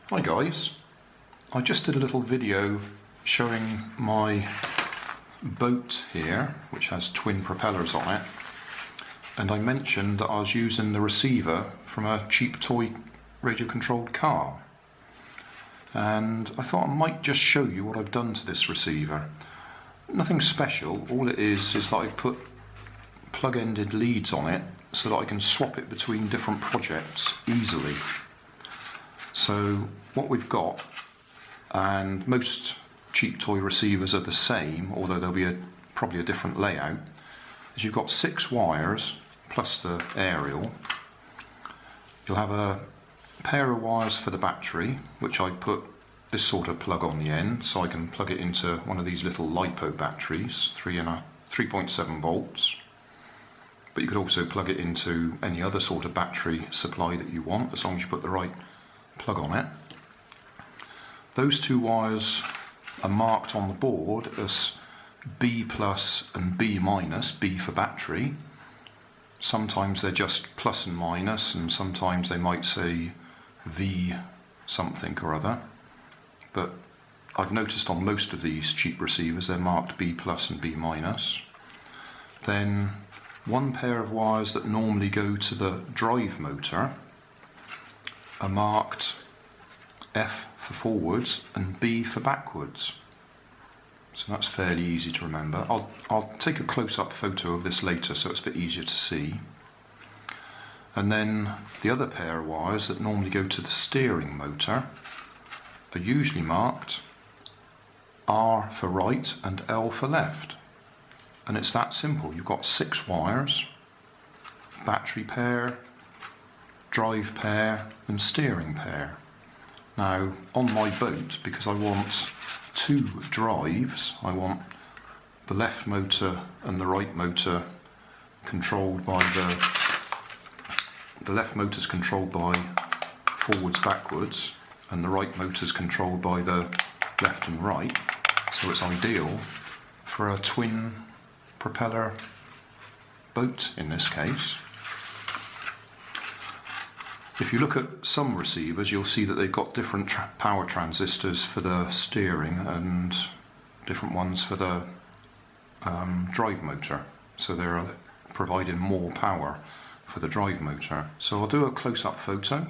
Hi guys, I just did a little video showing my boat here, which has twin propellers on it, and I mentioned that I was using the receiver from a cheap toy radio controlled car, and I thought I might just show you what I've done to this receiver. Nothing special, all it is that I put plug-ended leads on it so that I can swap it between different projects easily. So what we've got, and most cheap toy receivers are the same, although there'll be probably a different layout, is you've got 6 wires plus the aerial. You'll have a pair of wires for the battery, which I put this sort of plug on the end so I can plug it into one of these little LiPo batteries, 3.7 volts. But you could also plug it into any other sort of battery supply that you want, as long as you put the right plug on it. Those 2 wires are marked on the board as B plus and B minus, B for battery. Sometimes they're just plus and minus, and sometimes they might say V something or other. But I've noticed on most of these cheap receivers they're marked B plus and B minus. Then one pair of wires that normally go to the drive motor are marked F for forwards and B for backwards. So that's fairly easy to remember. I'll take a close-up photo of this later so it's a bit easier to see. And then the other pair of wires that normally go to the steering motor are usually marked R for right and L for left. And it's that simple. You've got 6 wires, battery pair, drive pair and steering pair. Now on my boat, because I want 2 drives, I want the left motor and the right motor controlled by the left motor's controlled by forwards backwards and the right motor's controlled by the left and right, so it's ideal for a twin propeller boat in this case. If you look at some receivers, you'll see that they've got different power transistors for the steering and different ones for the drive motor. So they're providing more power for the drive motor. So I'll do a close-up photo,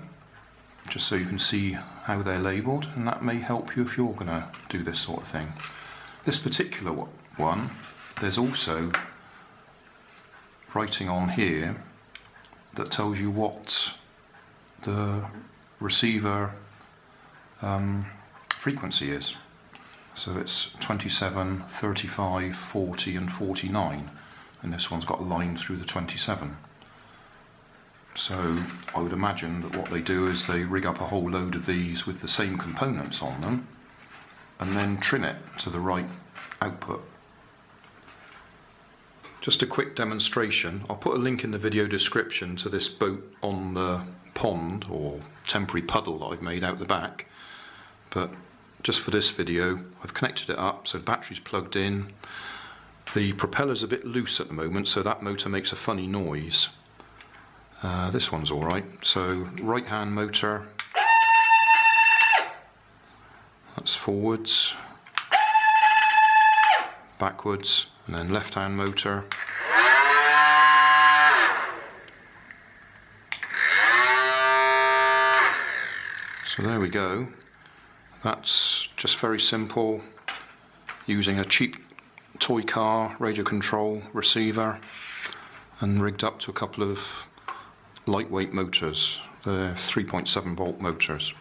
just so you can see how they're labelled, and that may help you if you're going to do this sort of thing. This particular one, there's also writing on here that tells you what the receiver frequency is. So it's 27, 35, 40 and 49, and this one's got a line through the 27. So I would imagine that what they do is they rig up a whole load of these with the same components on them and then trim it to the right output. Just a quick demonstration. I'll put a link in the video description to this boat on the pond or temporary puddle that I've made out the back, but just for this video I've connected it up so the battery's plugged in. The propeller's a bit loose at the moment, so that motor makes a funny noise. This one's alright. So right hand motor, that's forwards, backwards, and then left hand motor. So there we go. That's just very simple, using a cheap toy car radio control receiver and rigged up to a couple of lightweight motors. They're 3.7 volt motors.